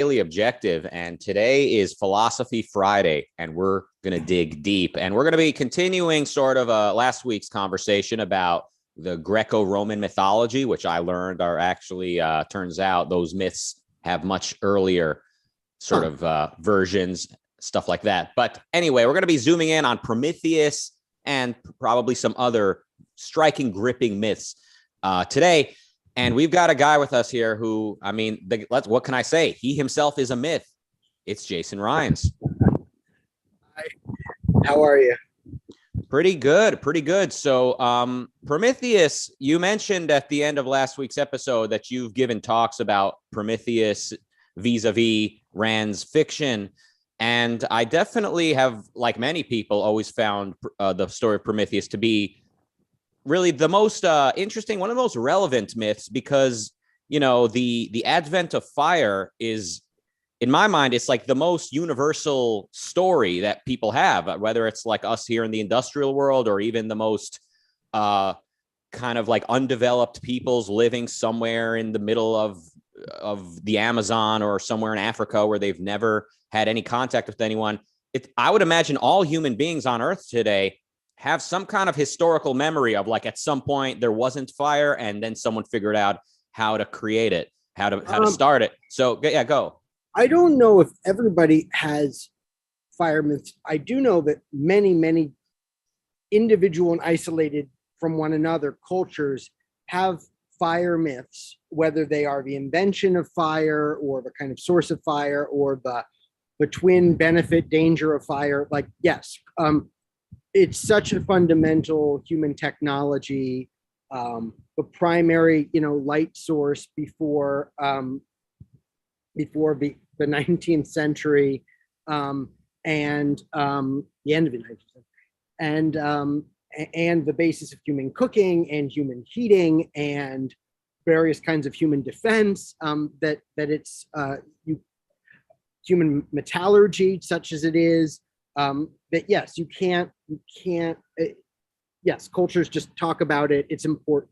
Daily Objective, and today is Philosophy Friday, and we're going to dig deep. And we're going to be continuing sort of last week's conversation about the Greco-Roman mythology, which I learned are actually, turns out those myths have much earlier sort of versions, stuff like that. But anyway, we're going to be zooming in on Prometheus and probably some other striking, gripping myths today. And we've got a guy with us here who, I mean, what can I say? He himself is a myth. It's Jason Rhines. Hi. How are you? Pretty good, pretty good. So, Prometheus, you mentioned at the end of last week's episode that you've given talks about Prometheus vis-a-vis Rand's fiction. And I definitely have, like many people, always found the story of Prometheus to be really the most interesting, one of the most relevant myths, because, you know, the advent of fire is, in my mind, it's like the most universal story that people have, whether it's like us here in the industrial world or even the most kind of like undeveloped peoples living somewhere in the middle of the Amazon or somewhere in Africa where they've never had any contact with anyone. I would imagine all human beings on Earth today have some kind of historical memory of, like, at some point there wasn't fire and then someone figured out how to create it, how to start it. So yeah, go. I don't know if everybody has fire myths. I do know that many individual and isolated from one another cultures have fire myths, whether they are the invention of fire or the kind of source of fire or the twin benefit danger of fire. Like, yes, it's such a fundamental human technology, the primary, light source before the 19th century, and the end of the 19th century, and the basis of human cooking and human heating and various kinds of human defense. That it's human metallurgy, such as it is. That yes, you can't. Yes, cultures just talk about it. It's important.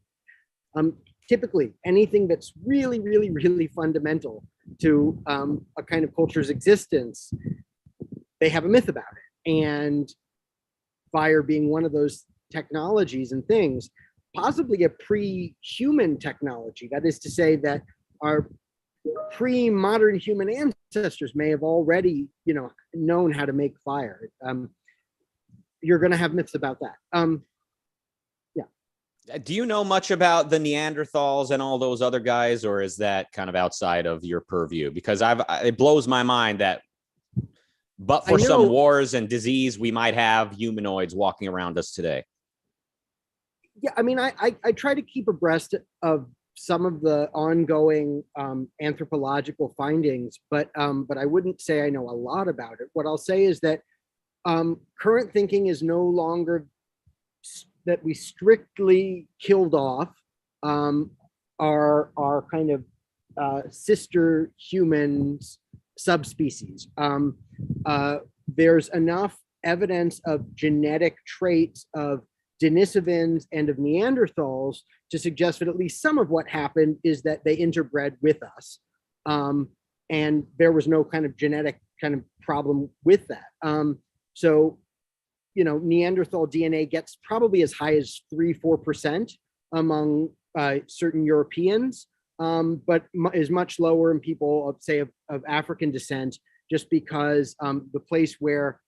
Typically, anything that's really fundamental to a kind of culture's existence, they have a myth about it. And fire being one of those technologies and things, possibly a pre-human technology. That is to say that our pre-modern human ancestors may have already, known how to make fire. You're going to have myths about that. Do you know much about the Neanderthals and all those other guys, or is that kind of outside of your purview? Because it blows my mind that, but for some wars and disease, we might have humanoids walking around us today. Yeah, I mean, I try to keep abreast of some of the ongoing anthropological findings, but I wouldn't say I know a lot about it. What I'll say is that current thinking is no longer that we strictly killed off our kind of sister humans subspecies. There's enough evidence of genetic traits of Denisovans and of Neanderthals to suggest that at least some of what happened is that they interbred with us. And there was no kind of genetic kind of problem with that. So, Neanderthal DNA gets probably as high as 3-4% among certain Europeans, but is much lower in people, say, of African descent, just because the place where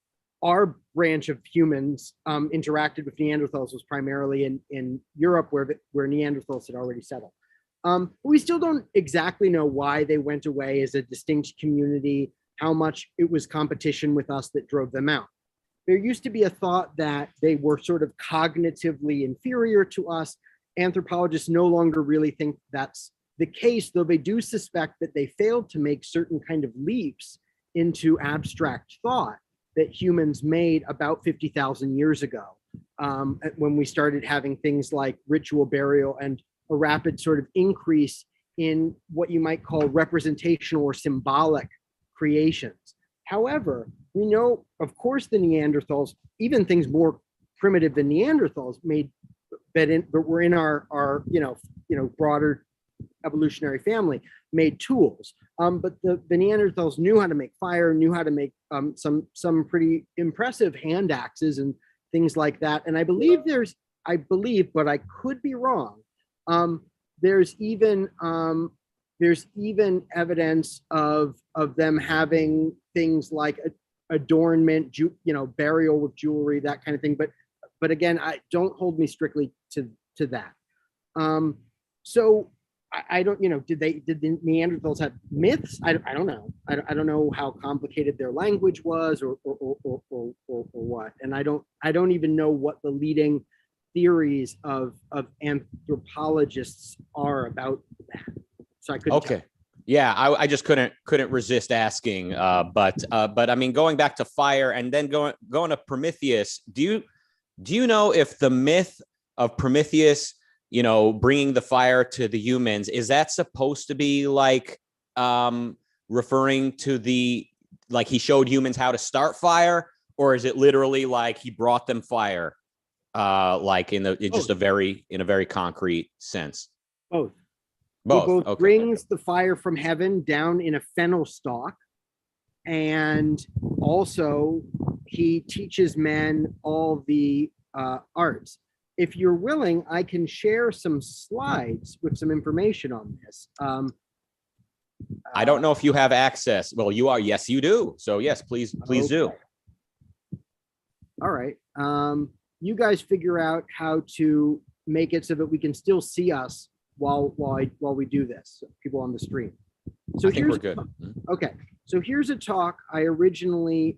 our branch of humans interacted with Neanderthals was primarily in Europe, where Neanderthals had already settled. We still don't exactly know why they went away as a distinct community, how much it was competition with us that drove them out. There used to be a thought that they were sort of cognitively inferior to us. Anthropologists no longer really think that's the case, though they do suspect that they failed to make certain kind of leaps into abstract thought that humans made about 50,000 years ago, when we started having things like ritual burial and a rapid sort of increase in what you might call representational or symbolic creations. However, we know, of course, the Neanderthals, even things more primitive than Neanderthals, made that were in our broader evolutionary family, made tools. But the Neanderthals knew how to make fire, knew how to make some pretty impressive hand axes and things like that. And I believe, but I could be wrong. There's even evidence of them having things like adornment, burial with jewelry, that kind of thing. But again, I don't hold me strictly to that. So I don't, did the Neanderthals have myths? I don't know. I don't know how complicated their language was or what. And I don't even know what the leading theories of anthropologists are about that. So I couldn't. Okay. Tell. Yeah, I just couldn't resist asking. But I mean, going back to fire and then going to Prometheus, do you know if the myth of Prometheus, bringing the fire to the humans, is that supposed to be like referring to like he showed humans how to start fire, or is it literally like he brought them fire, like in a very concrete sense? Both. Both. He both okay. brings the fire from heaven down in a fennel stalk, and also he teaches men all the arts. If you're willing, I can share some slides with some information on this. I don't know if you have access. Well, you are. Yes, you do. So yes, please okay. do. All right. You guys figure out how to make it so that we can still see us while we do this, people on the stream. So I think we're good. Okay. So here's a talk I originally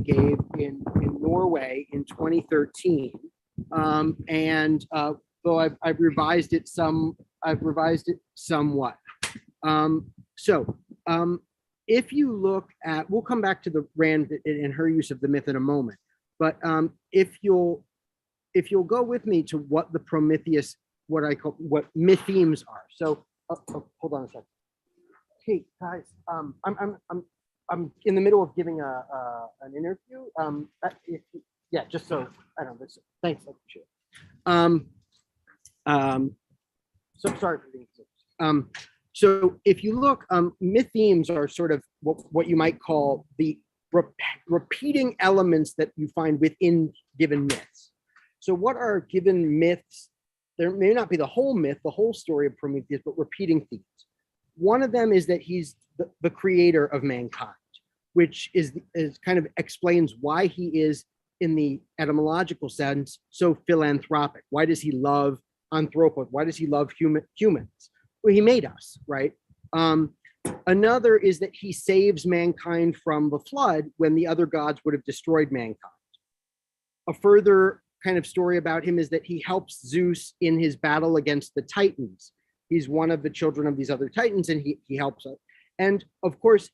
gave in Norway in 2013, and though I've revised it somewhat. If you look at, we'll come back to the Rand and her use of the myth in a moment, but if you'll go with me to what the Prometheus, what mythemes are. So hold on a second. Hey guys, I'm in the middle of giving an interview. Yeah, just so I don't know. Thanks, I appreciate it. So sorry for being so if you look, mythemes are sort of what you might call the repeating elements that you find within given myths. So what are given myths? There may not be the whole myth, the whole story of Prometheus, but repeating themes. One of them is that he's the creator of mankind, which is kind of explains why he is, in the etymological sense, so philanthropic. Why does he love anthropos? Why does he love humans? Well, he made us, right? Another is that he saves mankind from the flood when the other gods would have destroyed mankind. A further kind of story about him is that he helps Zeus in his battle against the Titans. He's one of the children of these other Titans, and he helps us. And of course,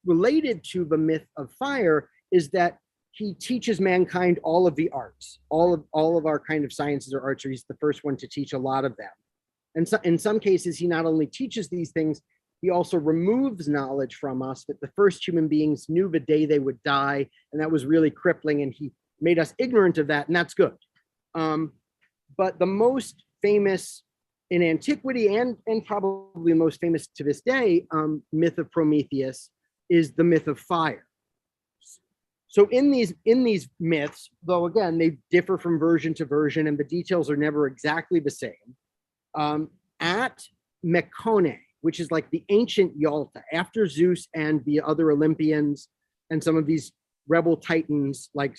related to the myth of fire is that he teaches mankind all of the arts, all of our kind of sciences or arts, or he's the first one to teach a lot of them. And so in some cases, he not only teaches these things, he also removes knowledge from us that the first human beings knew the day they would die, and that was really crippling, and he made us ignorant of that, and that's good. But the most famous in antiquity and probably most famous to this day myth of Prometheus is the myth of fire. So in these myths, though again they differ from version to version and the details are never exactly the same, at Mekone, which is like the ancient Yalta, after Zeus and the other Olympians and some of these rebel titans like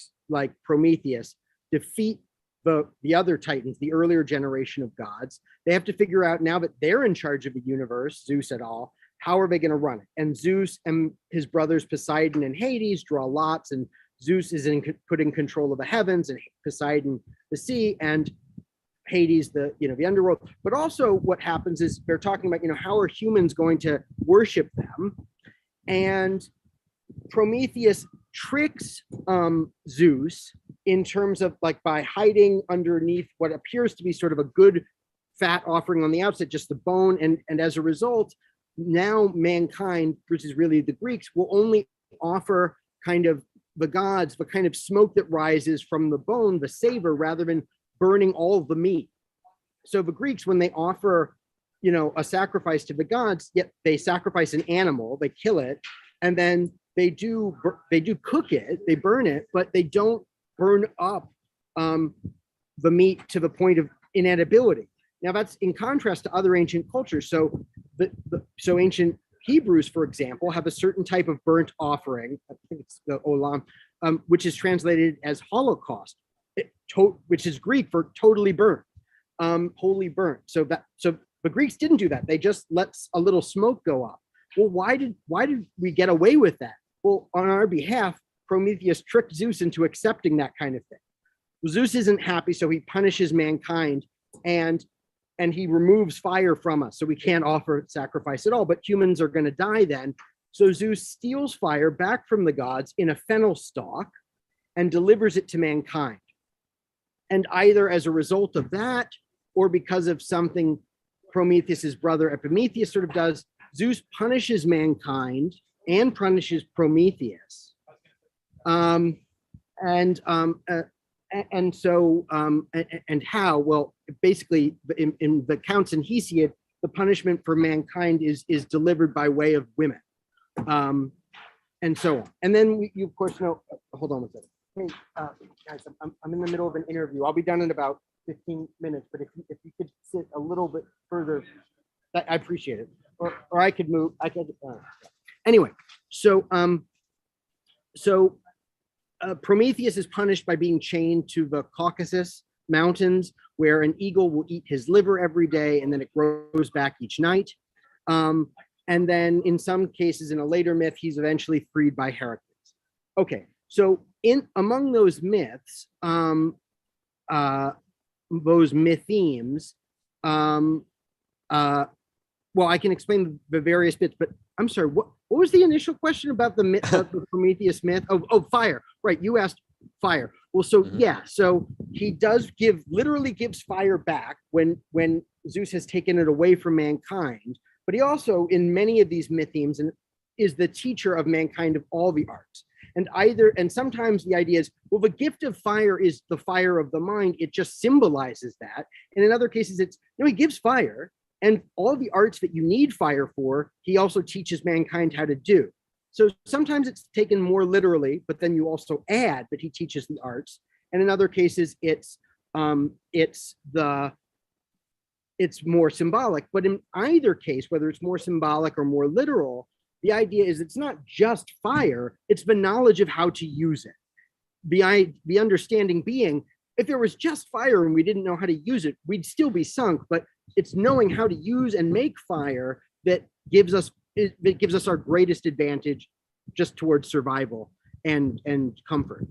Prometheus defeat the other titans, the earlier generation of gods, they have to figure out, now that they're in charge of the universe, Zeus et al., how are they going to run it? And Zeus and his brothers Poseidon and Hades draw lots, and Zeus is put in control of the heavens, and Poseidon the sea, and Hades the underworld. But also what happens is they're talking about how are humans going to worship them, and Prometheus tricks Zeus in terms of by hiding underneath what appears to be sort of a good fat offering on the outset, just the bone, and as a result, now mankind, which is really the Greeks, will only offer kind of the gods the kind of smoke that rises from the bone, the savor, rather than burning all of the meat. so the Greeks, when they offer, a sacrifice to the gods, yet they sacrifice an animal, they kill it, and then they do cook it, they burn it, but they don't burn up the meat to the point of inedibility. Now that's in contrast to other ancient cultures. So so ancient Hebrews, for example, have a certain type of burnt offering. I think it's the olam, which is translated as holocaust, which is Greek for totally burnt, wholly burnt. So the Greeks didn't do that. They just let a little smoke go up. Well, why did we get away with that? Well, on our behalf, Prometheus tricked Zeus into accepting that kind of thing. Well, Zeus isn't happy, so he punishes mankind, and he removes fire from us, so we can't offer sacrifice at all. But humans are going to die then. So Zeus steals fire back from the gods in a fennel stalk and delivers it to mankind. And either as a result of that, or because of something Prometheus's brother Epimetheus sort of does, Zeus punishes mankind and punishes Prometheus. And how? Well, basically, in the Counts and Hesiod, the punishment for mankind is delivered by way of women, and so on. And then you of course know. Hold on a second. Hey, guys, I'm in the middle of an interview. I'll be done in about 15 minutes. But if you could sit a little bit further, I appreciate it. Or I could move. Anyway, so Prometheus is punished by being chained to the Caucasus Mountains, where an eagle will eat his liver every day, and then it grows back each night. And then in some cases, in a later myth, he's eventually freed by Heracles. Okay, so among those myths, those mythemes, well, I can explain the various bits, but I'm sorry, what was the initial question about the myth, the Prometheus myth? Oh, fire. Right, you asked fire. Well, so yeah, so he does literally gives fire back when Zeus has taken it away from mankind, but he also, in many of these mythemes, is the teacher of mankind of all the arts. And sometimes the idea is, well, the gift of fire is the fire of the mind. It just symbolizes that. And in other cases, it's, he gives fire, and all the arts that you need fire for, he also teaches mankind how to do. So sometimes it's taken more literally, but then you also add that he teaches the arts. And in other cases, it's more symbolic. But in either case, whether it's more symbolic or more literal, the idea is it's not just fire, it's the knowledge of how to use it. The understanding being, if there was just fire and we didn't know how to use it, we'd still be sunk. But it's knowing how to use and make fire that gives us our greatest advantage just towards survival and comfort.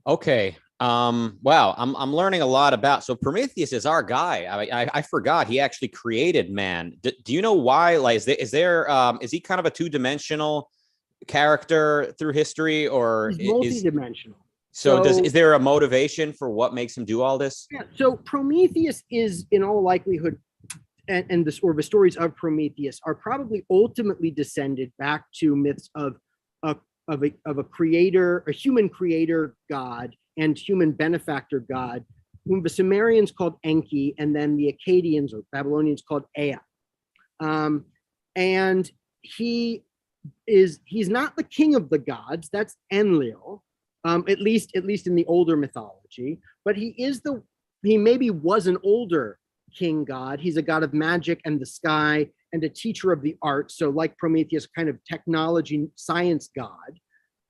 Okay. Wow. I'm learning a lot about. So Prometheus is our guy. I forgot he actually created man. Do you know why? Like, is he kind of a two-dimensional character through history, or he's multi-dimensional? So is there a motivation for what makes him do all this? Yeah. So Prometheus is, in all likelihood, and the stories of Prometheus are probably ultimately descended back to myths of a creator, a human creator god and human benefactor god, whom the Sumerians called Enki, and then the Akkadians or Babylonians called Ea. And he's not the king of the gods. That's Enlil. At least in the older mythology, but he maybe was an older king god. He's a god of magic and the sky and a teacher of the arts. So like Prometheus, kind of technology, science god.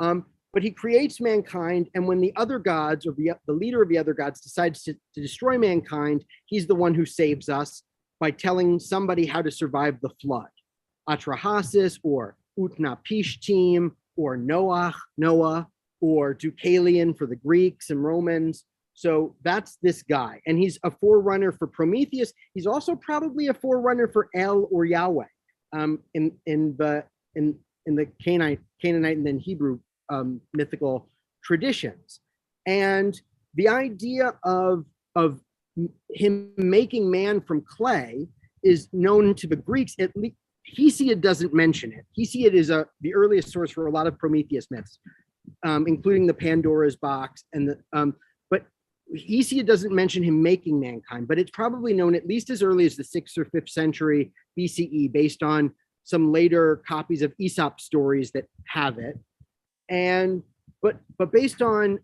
But he creates mankind, and when the other gods, or the leader of the other gods, decides to destroy mankind, he's the one who saves us by telling somebody how to survive the flood. Atrahasis, or Utnapishtim, or Noah, or Deucalion for the Greeks and Romans. So that's this guy. And he's a forerunner for Prometheus. He's also probably a forerunner for El or Yahweh in the Canaanite and then Hebrew mythical traditions. And the idea of him making man from clay is known to the Greeks. At least Hesiod doesn't mention it. Hesiod is the earliest source for a lot of Prometheus myths, including the Pandora's box and but Hesiod doesn't mention him making mankind, but it's probably known at least as early as the 6th or 5th century BCE, based on some later copies of Aesop stories that have it. And but based on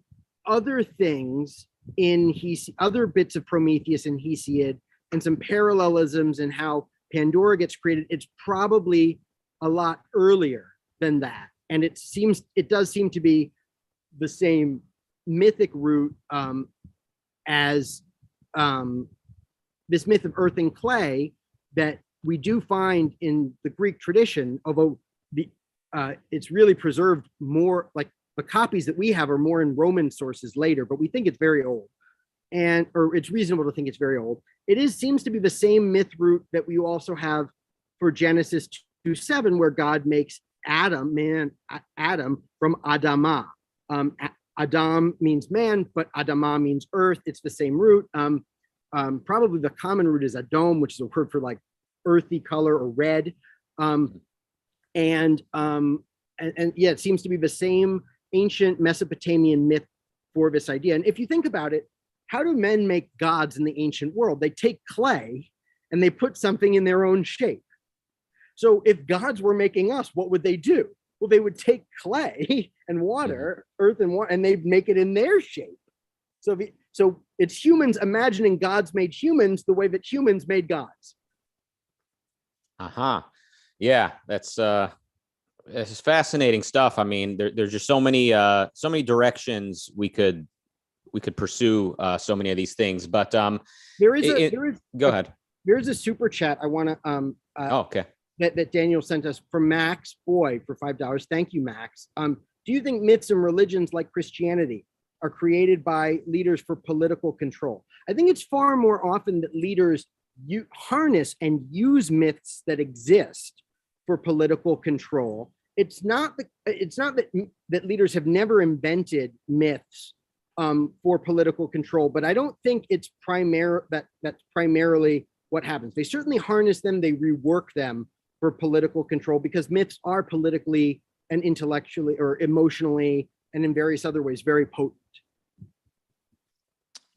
other things in other bits of Prometheus and Hesiod, and some parallelisms in how Pandora gets created, it's probably a lot earlier than that. And it does seem to be the same mythic root as this myth of earth and clay that we do find in the Greek tradition, although it's really preserved more, like the copies that we have are more in Roman sources later, but we think it's very old, or it's reasonable to think it's very old. It seems to be the same myth root that we also have for Genesis 2:7, where God makes Adam from Adamah. Adam means man, but Adamah means earth. It's the same root. Probably the common root is Adom, which is a word for like earthy color or red. And yeah, it seems to be the same ancient Mesopotamian myth for this idea. And if you think about it, how do men make gods in the ancient world? They take clay and they put something in their own shape. So if gods were making us, what would they do? Well, they would take clay and water, earth and water, and they'd make it in their shape. So it's humans imagining gods made humans the way that humans made gods. Yeah, that's fascinating stuff. I mean, there's just so many directions we could pursue so many of these things. But go ahead. There's a super chat I want to okay. That Daniel sent us from Max Boy for $5. Thank you, Max. Do you think myths and religions like Christianity are created by leaders for political control? I think it's far more often that leaders harness and use myths that exist for political control. It's not that leaders have never invented myths for political control, but I don't think it's that's primarily what happens. They certainly harness them, they rework them for political control, because myths are politically and intellectually or emotionally and in various other ways very potent.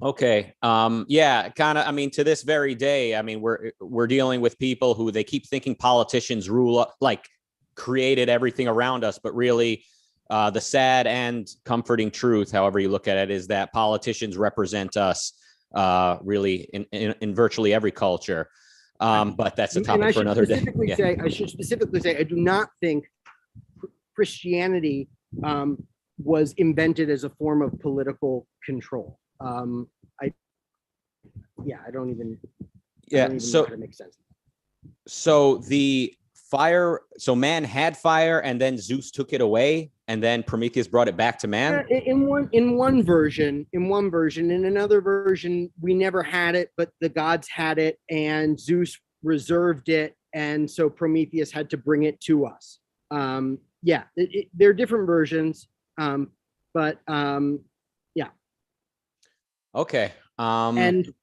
Okay. Yeah, kind of. I mean, to this very day, I mean, we're dealing with people who they keep thinking politicians created everything around us, but really the sad and comforting truth, however you look at it, is that politicians represent us really in virtually every culture. But that's a topic for another day. I should specifically say, I do not think Christianity was invented as a form of political control. I don't even know how to make sense. So man had fire, and then Zeus took it away, and then Prometheus brought it back to man. In one version, in another version, we never had it, but the gods had it, and Zeus reserved it, and so Prometheus had to bring it to us. There are different versions, but yeah. Okay. And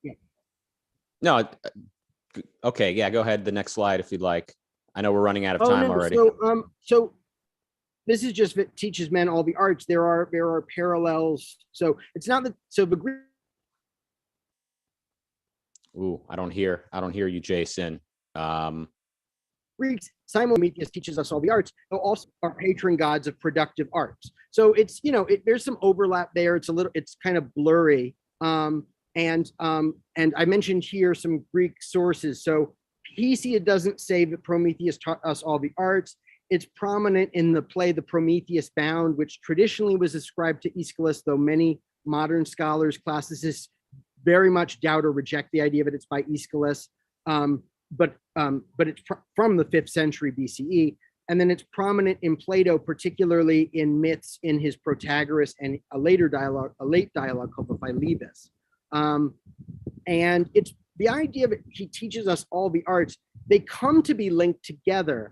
yeah. No. Okay. Yeah. Go ahead. The next slide, if you'd like. I know we're running out of time already. So this is just that teaches men all the arts. There are parallels. So it's not that. So the Greek. Ooh, I don't hear you, Jason. Greeks, Simon Prometheus teaches us all the arts. They're also our patron gods of productive arts. So it's, there's some overlap there. It's kind of blurry. And I mentioned here some Greek sources. So Hesiod doesn't say that Prometheus taught us all the arts. It's prominent in the play The Prometheus Bound, which traditionally was ascribed to Aeschylus, though many modern scholars, classicists, very much doubt or reject the idea that it's by Aeschylus. But it's from the 5th century BCE. And then it's prominent in Plato, particularly in myths in his Protagoras and a late dialogue called the Philebus. And it's the idea that he teaches us all the arts. They come to be linked together,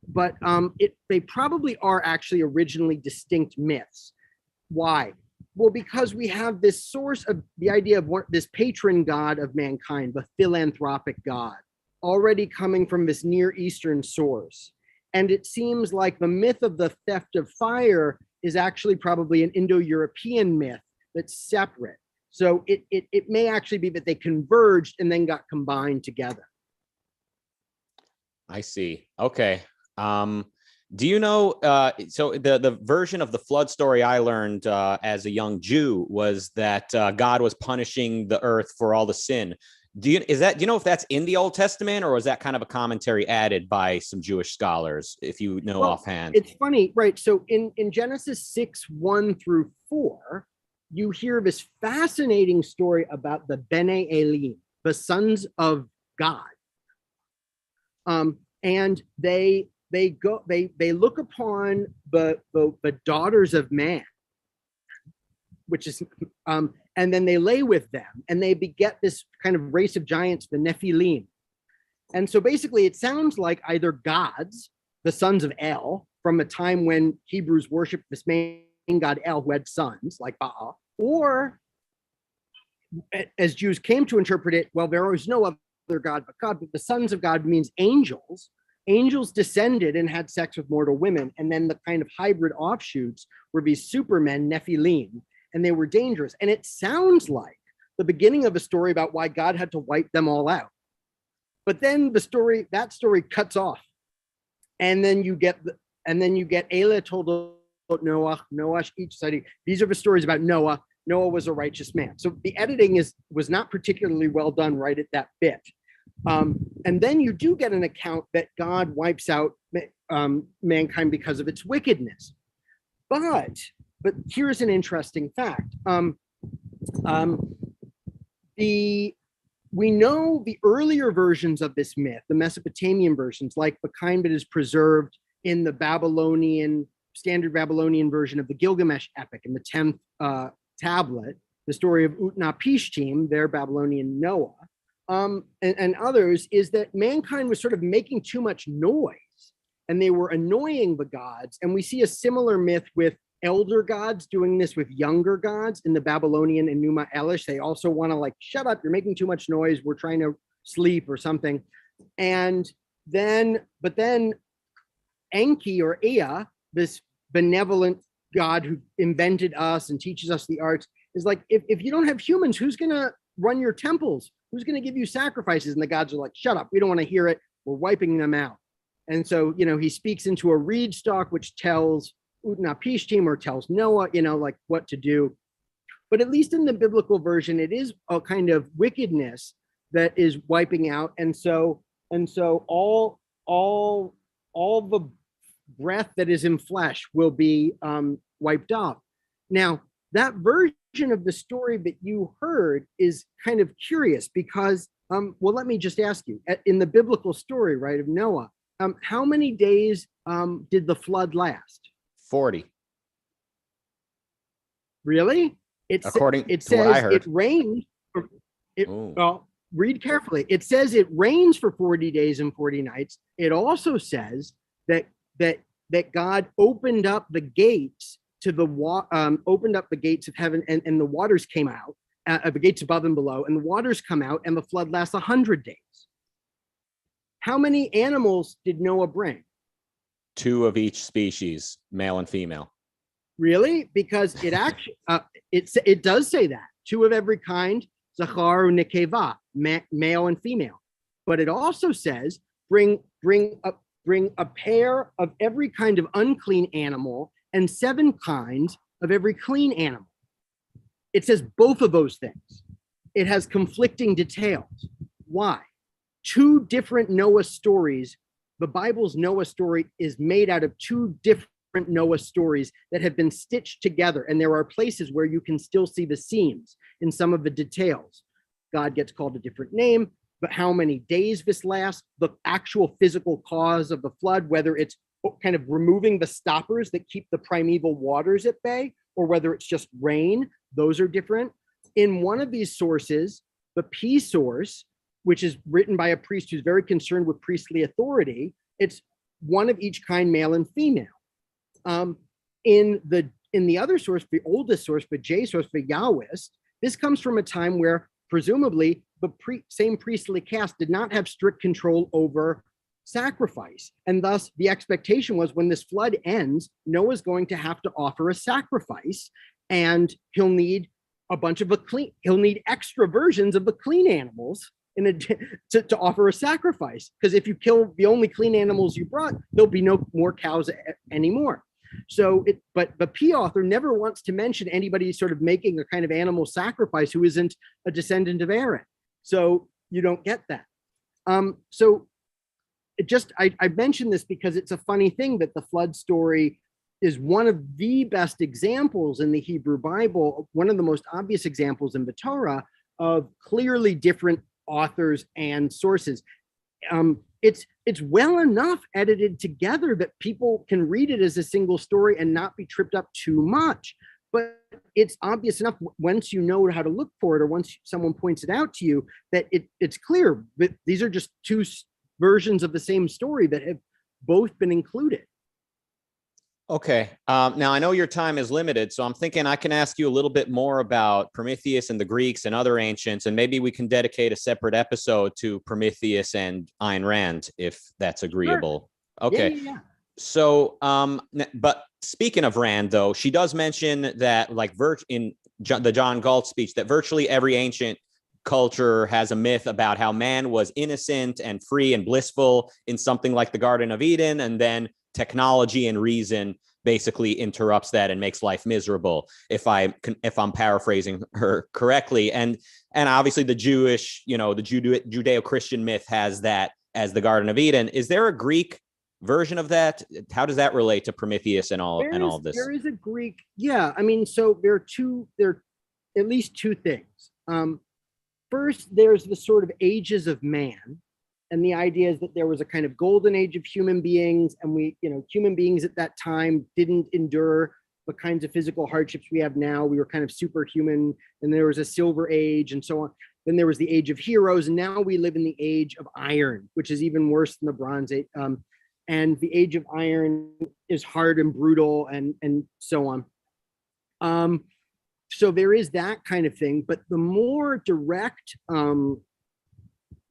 but they probably are actually originally distinct myths. Why? Well, because we have this source of the idea of this patron god of mankind, the philanthropic god, already coming from this Near Eastern source. And it seems like the myth of the theft of fire is actually probably an Indo-European myth that's separate. So it may actually be that they converged and then got combined together. I see. Okay. Do you know, so the version of the flood story I learned as a young Jew was that God was punishing the earth for all the sin. Do you know if that's in the Old Testament, or was that kind of a commentary added by some Jewish scholars, if you know offhand? It's funny, right? So in Genesis 6:1-4, you hear this fascinating story about the Bene Elim, the sons of God. And they look upon the daughters of man, which is and then they lay with them, and they beget this kind of race of giants, the Nephilim. And so basically it sounds like either gods, the sons of El, from a time when Hebrews worshiped this main god El, who had sons like Baal, or as Jews came to interpret it, well, there was no other god but God, but the sons of God means angels. Angels descended and had sex with mortal women, and then the kind of hybrid offshoots were these supermen, Nephilim, and they were dangerous. And it sounds like the beginning of a story about why God had to wipe them all out. But then that story cuts off, and then you get Elah told about Noah each study. These are the stories about Noah. Noah was a righteous man. So the editing was not particularly well done right at that bit. And then you do get an account that God wipes out mankind because of its wickedness. But here's an interesting fact. We know the earlier versions of this myth, the Mesopotamian versions, like the kind that is preserved in the standard Babylonian version of the Gilgamesh epic in the 10th tablet, the story of Utnapishtim, their Babylonian Noah, and others, is that mankind was sort of making too much noise and they were annoying the gods. And we see a similar myth with elder gods doing this with younger gods in the Babylonian and Enuma Elish. They also want to like, shut up, you're making too much noise, we're trying to sleep or something. But then Enki or Ea, this benevolent god who invented us and teaches us the arts, is like, if you don't have humans, who's gonna run your temples? Who's gonna give you sacrifices? And the gods are like, shut up, we don't want to hear it, we're wiping them out. And so, he speaks into a reed stalk, which tells Utnapishtim or tells Noah, like what to do. But at least in the biblical version, it is a kind of wickedness that is wiping out. And so all the breath that is in flesh will be wiped off. Now, that version of the story that you heard is kind of curious because, well, let me just ask you, in the biblical story, right, of Noah, how many days did the flood last? 40. Really? It says what I heard. It rained. Well, read carefully. It says it rains for 40 days and 40 nights. It also says that God opened up the gates to opened up the gates of heaven, and the waters came out, the gates above and below, and the waters come out, and the flood lasts 100 days. How many animals did Noah bring? 2 of each species, male and female. Really? Because it actually it does say that 2 of every kind, Zachar and Nekeva, male and female. But it also says bring a pair of every kind of unclean animal and 7 kinds of every clean animal. It says both of those things. It has conflicting details. Why? 2 different Noah stories. The Bible's Noah story is made out of 2 different Noah stories that have been stitched together. And there are places where you can still see the seams in some of the details. God gets called a different name, but how many days this lasts, the actual physical cause of the flood, whether it's kind of removing the stoppers that keep the primeval waters at bay, or whether it's just rain, those are different. In one of these sources, the P source, which is written by a priest who's very concerned with priestly authority, it's 1 of each kind, male and female. In the other source, the oldest source, the J source, the Yahwist, this comes from a time where presumably the same priestly caste did not have strict control over sacrifice. And thus the expectation was when this flood ends, Noah's going to have to offer a sacrifice, and he'll need a bunch of he'll need extra versions of the clean animals to offer a sacrifice. Because if you kill the only clean animals you brought, there'll be no more cows anymore. So but the P author never wants to mention anybody sort of making a kind of animal sacrifice who isn't a descendant of Aaron. So you don't get that. So I mentioned this because it's a funny thing that the flood story is one of the best examples in the Hebrew Bible, one of the most obvious examples in the Torah of clearly different authors and sources. It's well enough edited together that people can read it as a single story and not be tripped up too much. But it's obvious enough once you know how to look for it, or once someone points it out to you, that it's clear that these are just two versions of the same story that have both been included. Okay. Now I know your time is limited, so I'm thinking I can ask you a little bit more about Prometheus and the Greeks and other ancients, and maybe we can dedicate a separate episode to Prometheus and Ayn Rand, if that's agreeable. Sure. Okay. Yeah. So, but speaking of Rand, though, she does mention that, like, in the John Galt speech, that virtually every ancient culture has a myth about how man was innocent and free and blissful in something like the Garden of Eden, and then technology and reason basically interrupts that and makes life miserable, if I'm paraphrasing her correctly. And obviously the Jewish, the Judeo-Christian myth has that as the Garden of Eden. Is there a Greek version of that? How does that relate to Prometheus and all of this? There is a Greek, yeah. I mean, so there are at least two things. First, there's the sort of ages of man. And the idea is that there was a kind of golden age of human beings, and human beings at that time didn't endure the kinds of physical hardships we have now. We were kind of superhuman, and there was a silver age and so on. Then there was the age of heroes, and now we live in the age of iron, which is even worse than the Bronze Age. And the age of iron is hard and brutal and so on. So there is that kind of thing, but the more direct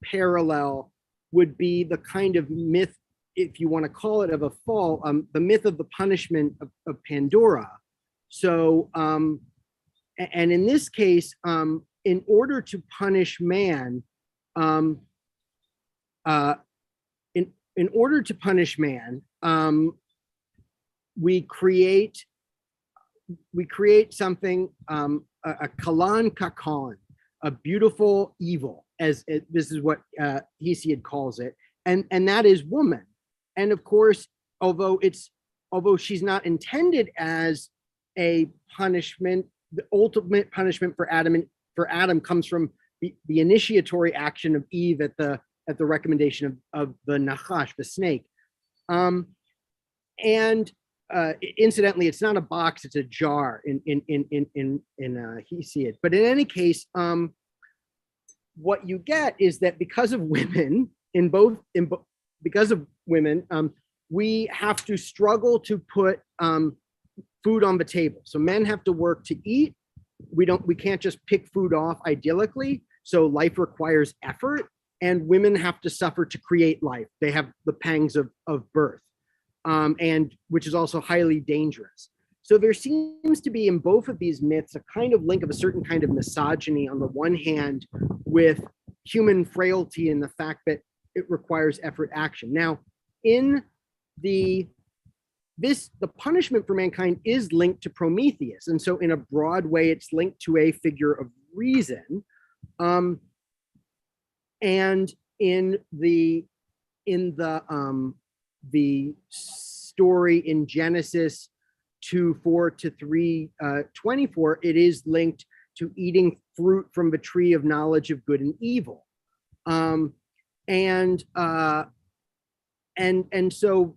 parallel would be the kind of myth, if you want to call it, of a fall, the myth of the punishment of Pandora. So, and in this case, in order to punish man, in order to punish man, we create something, a kalan kakon, a beautiful evil, as this is what Hesiod calls it, and that is woman. And of course, although she's not intended as a punishment, the ultimate punishment for Adam comes from the initiatory action of Eve at the recommendation of the Nachash, the snake. Incidentally, it's not a box; it's a jar in Hesiod. But in any case, what you get is that because of women, we have to struggle to put food on the table. So men have to work to eat. We can't just pick food off idyllically. So life requires effort, and women have to suffer to create life. They have the pangs of birth, and which is also highly dangerous. So there seems to be in both of these myths a kind of link of a certain kind of misogyny on the one hand with human frailty and the fact that it requires effort action. Now, the punishment for mankind is linked to Prometheus. And so in a broad way, it's linked to a figure of reason. And in the story in Genesis 2:4-3:24, it is linked to eating fruit from the tree of knowledge of good and evil. And so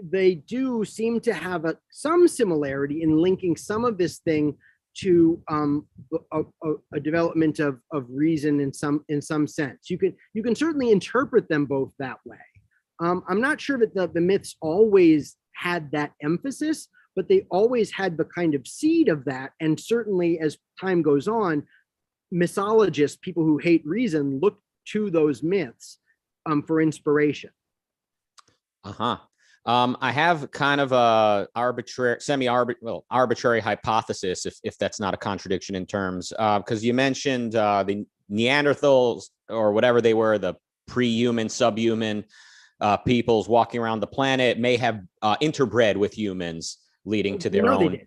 they do seem to have some similarity in linking some of this thing to a development of reason in some sense. You can certainly interpret them both that way. I'm not sure that the myths always had that emphasis, but they always had the kind of seed of that. And certainly as time goes on, mythologists, people who hate reason, look to those myths for inspiration. Uh-huh. I have kind of a arbitrary, arbitrary hypothesis, if that's not a contradiction in terms, because you mentioned the Neanderthals or whatever they were, the pre-human, subhuman peoples walking around the planet may have interbred with humans, leading to their own.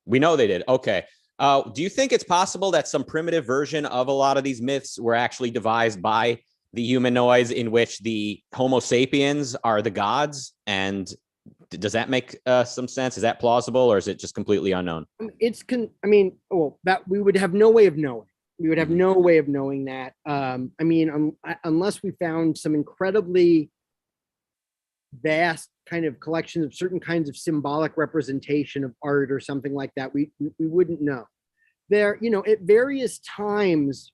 We know they did. Okay. Do you think it's possible that some primitive version of a lot of these myths were actually devised by the humanoids, in which the Homo sapiens are the gods? And does that make some sense? Is that plausible, or is it just completely unknown? That we would have no way of knowing. We would have no way of knowing that. Unless we found some incredibly vast kind of collections of certain kinds of symbolic representation of art or something like that, we wouldn't know. There, at various times,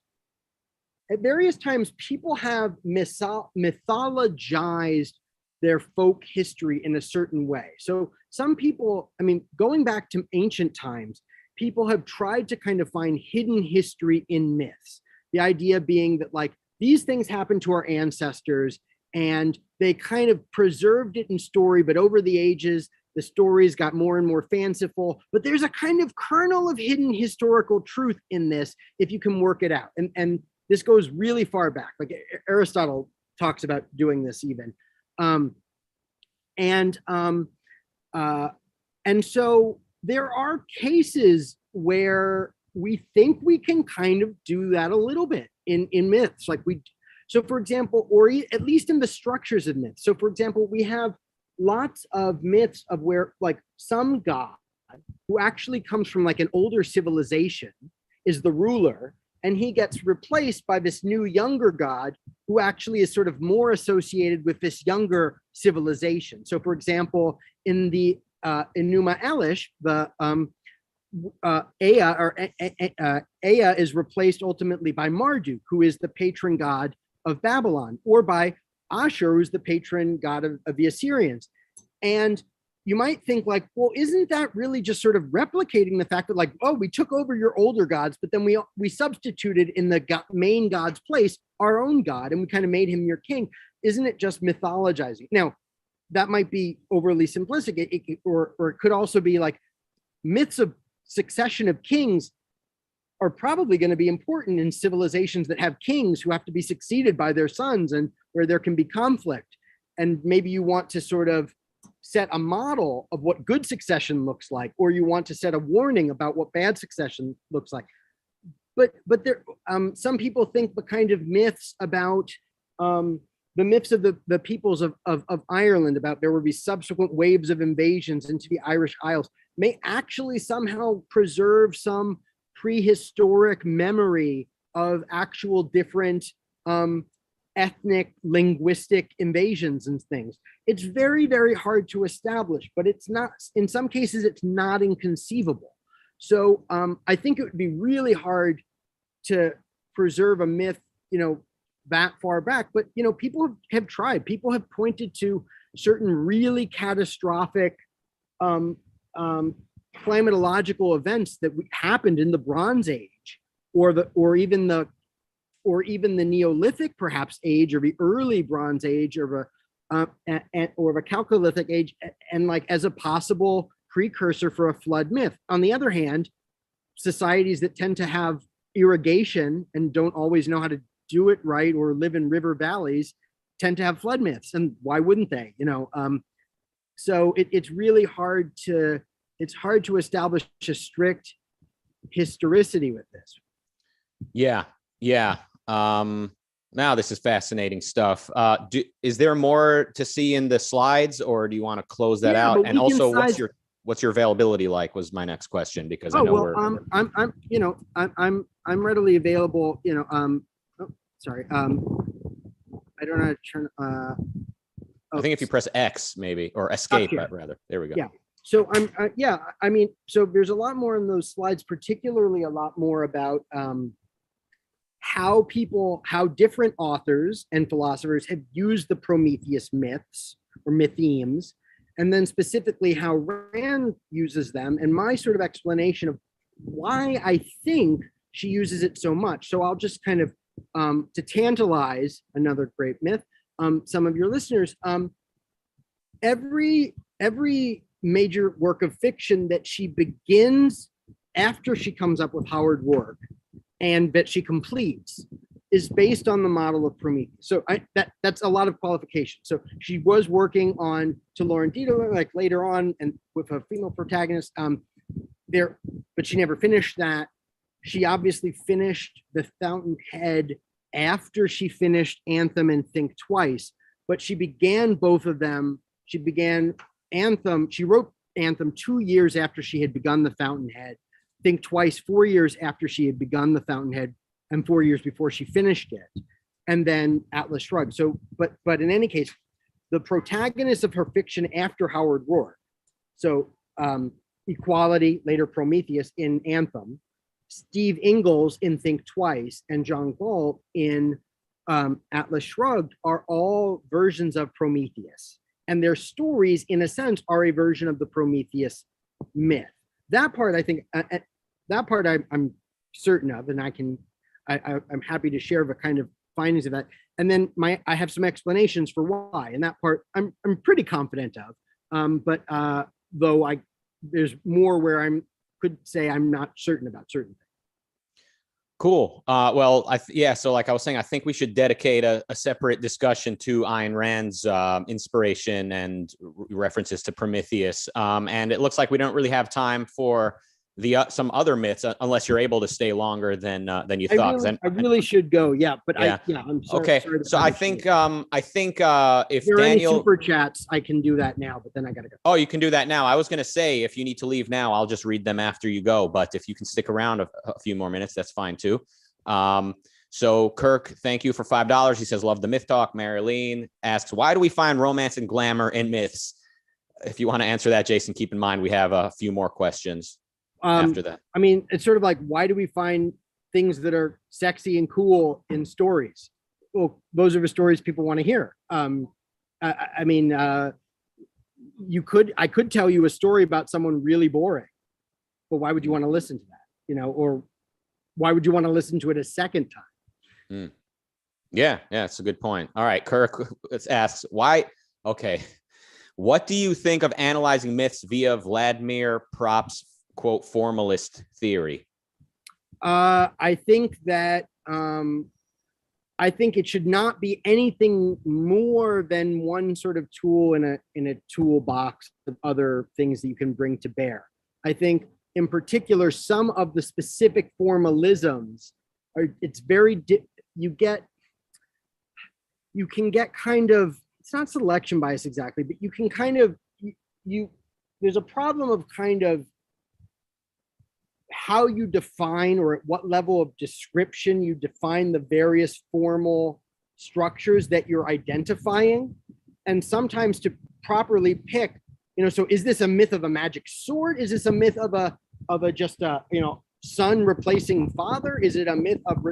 people have mythologized their folk history in a certain way. So some people, going back to ancient times, people have tried to kind of find hidden history in myths. The idea being that, like, these things happened to our ancestors and they kind of preserved it in story, but over the ages, the stories got more and more fanciful. But there's a kind of kernel of hidden historical truth in this if you can work it out. And this goes really far back. Like Aristotle talks about doing this even. And so there are cases where we think we can kind of do that a little bit in myths. So for example, or at least in the structures of myths. So for example, we have lots of myths of where, like, some god who actually comes from like an older civilization is the ruler, and he gets replaced by this new younger god who actually is sort of more associated with this younger civilization. So for example, in the Enuma Elish, the Ea is replaced ultimately by Marduk, who is the patron god of Babylon, or by Ashur, who's the patron god of the Assyrians. And you might think, like, well, isn't that really just sort of replicating the fact that, like, oh, we took over your older gods, but then we substituted in the main god's place our own god, and we kind of made him your king? Isn't it just mythologizing? Now, that might be overly simplistic, or it could also be like myths of succession of kings are probably going to be important in civilizations that have kings who have to be succeeded by their sons, and where there can be conflict. And maybe you want to sort of set a model of what good succession looks like, or you want to set a warning about what bad succession looks like. But there, some people think the kind of myths about the myths of the peoples of Ireland, about there will be subsequent waves of invasions into the Irish Isles, may actually somehow preserve some prehistoric memory of actual different ethnic, linguistic invasions and things. It's very, very hard to establish, but it's not, in some cases, it's not inconceivable. So I think it would be really hard to preserve a myth, that far back. But, people have tried. People have pointed to certain really catastrophic climatological events that happened in the Bronze Age, or even the Neolithic perhaps age, or the early Bronze Age, or a Chalcolithic age, and like as a possible precursor for a flood myth. On the other hand, societies that tend to have irrigation and don't always know how to do it right, or live in river valleys, tend to have flood myths. And why wouldn't they? So it's really hard to establish a strict historicity with this. Yeah. Now this is fascinating stuff. Is there more to see in the slides, or do you want to close that out? And also, what's your availability like? Was my next question, because I know I'm readily available. Sorry. I don't know how to turn. I think if you press X, maybe, or escape, rather. There we go. Yeah. So so there's a lot more in those slides, particularly a lot more about how different authors and philosophers have used the Prometheus myths or mythemes, and then specifically how Rand uses them, and my sort of explanation of why I think she uses it so much. So I'll just kind of, to tantalize another great myth, some of your listeners, every major work of fiction that she begins after she comes up with Howard Roark and that she completes is based on the model of Prometheus. So that's a lot of qualification. So she was working on To Lauren Dieter, like later on, and with a female protagonist there, but she never finished that. She obviously finished The Fountainhead after she finished Anthem and Think Twice, but she began both of them. She began Anthem. She wrote Anthem 2 years after she had begun The Fountainhead. Think Twice 4 years after she had begun The Fountainhead, and 4 years before she finished it, and then Atlas Shrugged. So, but in any case, the protagonist of her fiction after Howard Roark, so Equality, later Prometheus in Anthem, Steve Ingalls in Think Twice, and John Galt in Atlas Shrugged are all versions of Prometheus. And their stories, in a sense, are a version of the Prometheus myth. That part, I think, that part I'm certain of, and I'm happy to share the kind of findings of that. And then I have some explanations for why, and that part I'm pretty confident of. But though there's more where I could say I'm not certain about certain things. Cool. Well, so like I was saying, I think we should dedicate a separate discussion to Ayn Rand's inspiration and references to Prometheus. And it looks like we don't really have time for some other myths unless you're able to stay longer than you thought. I really should go. Yeah, but yeah. I'm sorry. Okay. Sorry so I think if there are Daniel any super chats, I can do that now, but then I gotta go. Oh, you can do that now. I was going to say, if you need to leave now, I'll just read them after you go. But if you can stick around a few more minutes, that's fine too. So Kirk, thank you for $5. He says, love the myth talk. Marilyn asks, why do we find romance and glamour in myths? If you want to answer that, Jason, keep in mind, we have a few more questions after that. I mean, it's sort of like, why do we find things that are sexy and cool in stories? Well, those are the stories people want to hear. I could tell you a story about someone really boring, but why would you want to listen to that? Or why would you want to listen to it a second time? Yeah, it's a good point. All right, Kirk asks, why? Okay, what do you think of analyzing myths via Vladimir Prop's quote formalist theory? I think that I think it should not be anything more than one sort of tool in a toolbox of other things that you can bring to bear. I think in particular, some of the specific formalisms it's very, you can get kind of, it's not selection bias exactly, but you can kind of, there's a problem of kind of how you define or at what level of description you define the various formal structures that you're identifying. And sometimes to properly pick, so is this a myth of a magic sword? Is this a myth of a just a, son replacing father? Is it a myth of,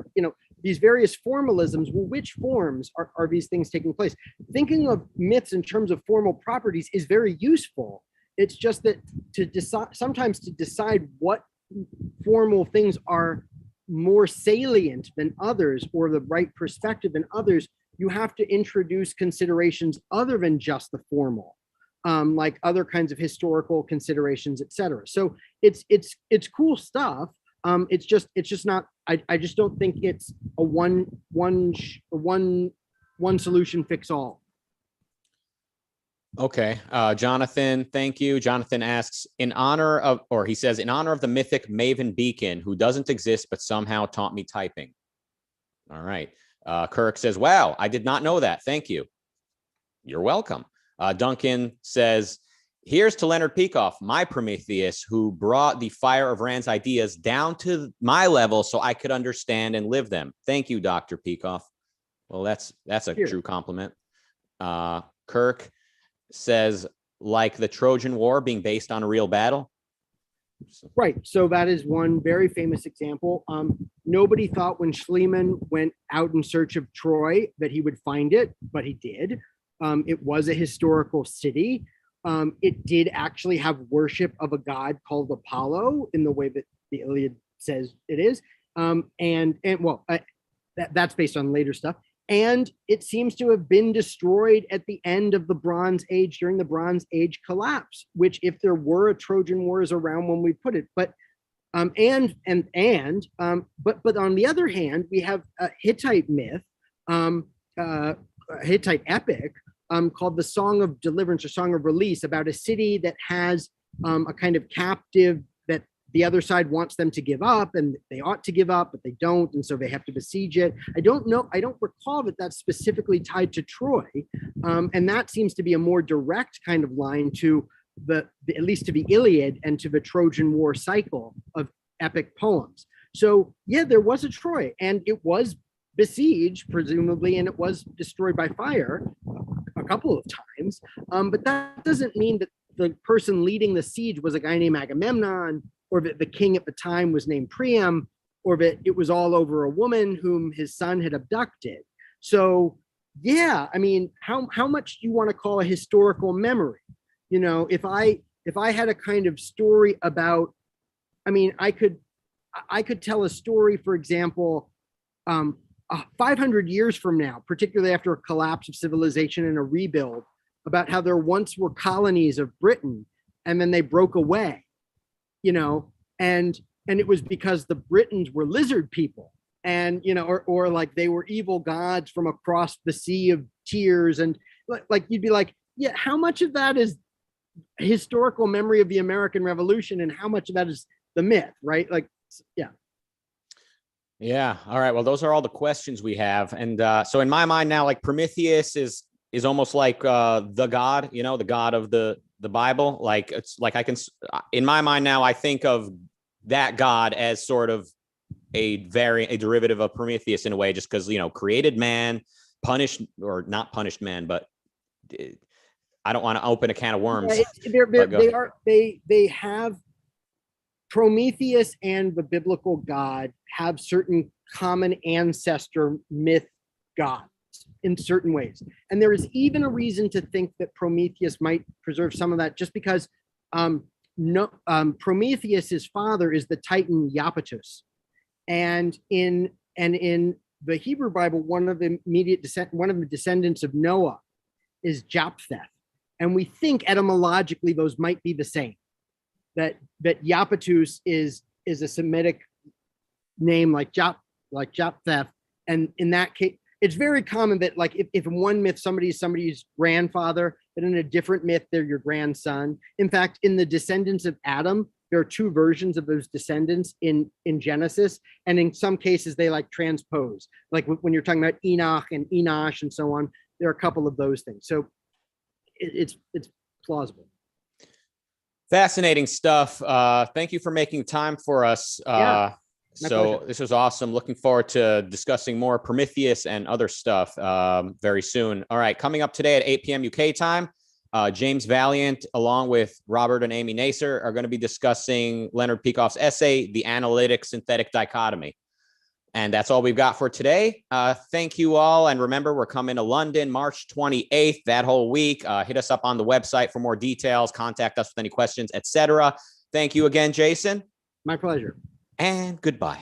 these various formalisms? Well, which forms are these things taking place? Thinking of myths in terms of formal properties is very useful. It's just that sometimes to decide what formal things are more salient than others or the right perspective than others, you have to introduce considerations other than just the formal, like other kinds of historical considerations, etc. So it's cool stuff. It's just not. I just don't think it's a one solution fix all. Okay, Jonathan, thank you. Jonathan asks, in honor of the mythic Maven Beacon, who doesn't exist but somehow taught me typing. All right. Kirk says, wow, I did not know that. Thank you. You're welcome. Duncan says, here's to Leonard Peikoff, my Prometheus, who brought the fire of Rand's ideas down to my level so I could understand and live them. Thank you, Dr. Peikoff. Well, that's a true compliment. Kirk says, like the Trojan War being based on a real battle. Right. So that is one very famous example. Nobody thought when Schliemann went out in search of Troy that he would find it, but he did. It was a historical city. It did actually have worship of a god called Apollo in the way that the Iliad says it is. That's based on later stuff. and it seems to have been destroyed at the end of the Bronze Age, during the Bronze Age collapse, which if there were a Trojan War is around when we put it. But but on the other hand, we have a Hittite myth, a Hittite epic called the Song of Deliverance or Song of Release, about a city that has a kind of captive that the other side wants them to give up, and they ought to give up, but they don't, and so they have to besiege it. I don't recall that that's specifically tied to Troy, and that seems to be a more direct kind of line to the at least to the Iliad and to the Trojan War cycle of epic poems. So yeah, there was a Troy, and it was besieged presumably, and it was destroyed by fire a couple of times. But that doesn't mean that the person leading the siege was a guy named Agamemnon, or that the king at the time was named Priam, or that it was all over a woman whom his son had abducted. So yeah, I mean, how much do you want to call a historical memory? You know, if I had a kind of story about, I mean, I could tell a story, for example, 500 years from now, particularly after a collapse of civilization and a rebuild, about how there once were colonies of Britain and then they broke away, you know, and it was because the Britons were lizard people, and, you know, or like they were evil gods from across the sea of tears. And like, you'd be like, yeah, how much of that is historical memory of the American Revolution and how much of that is the myth, right? Like, yeah. Yeah. All right. Well, those are all the questions we have. And so in my mind now, like Prometheus is almost like the god, you know, the god of the Bible. Like, it's like I can, in my mind now, I think of that god as sort of a derivative of Prometheus in a way, just because, you know, created man, punished, or not punished man, but I don't want to open a can of worms. They have Prometheus and the biblical God have certain common ancestor myth gods in certain ways. And there is even a reason to think that Prometheus might preserve some of that, just because Prometheus's father is the Titan Iapetus. And in the Hebrew Bible, one of the descendants of Noah is Japheth. And we think etymologically those might be the same. That Iapetus is a Semitic name like Japheth. And in that case, it's very common that, like, if in one myth somebody is somebody's grandfather, but in a different myth they're your grandson. In fact, in the descendants of Adam, there are two versions of those descendants in Genesis, and in some cases they like transpose. Like when you're talking about Enoch and Enosh and so on, there are a couple of those things. So it's plausible. Fascinating stuff. Thank you for making time for us. So this was awesome. Looking forward to discussing more Prometheus and other stuff very soon. All right, coming up today at 8 p.m. UK time, James Valiant, along with Robert and Amy Nasser, are going to be discussing Leonard Peikoff's essay, The Analytic Synthetic Dichotomy. And that's all we've got for today. Thank you all. And remember, we're coming to London March 28th, that whole week. Hit us up on the website for more details. Contact us with any questions, etc. Thank you again, Jason. My pleasure. And goodbye.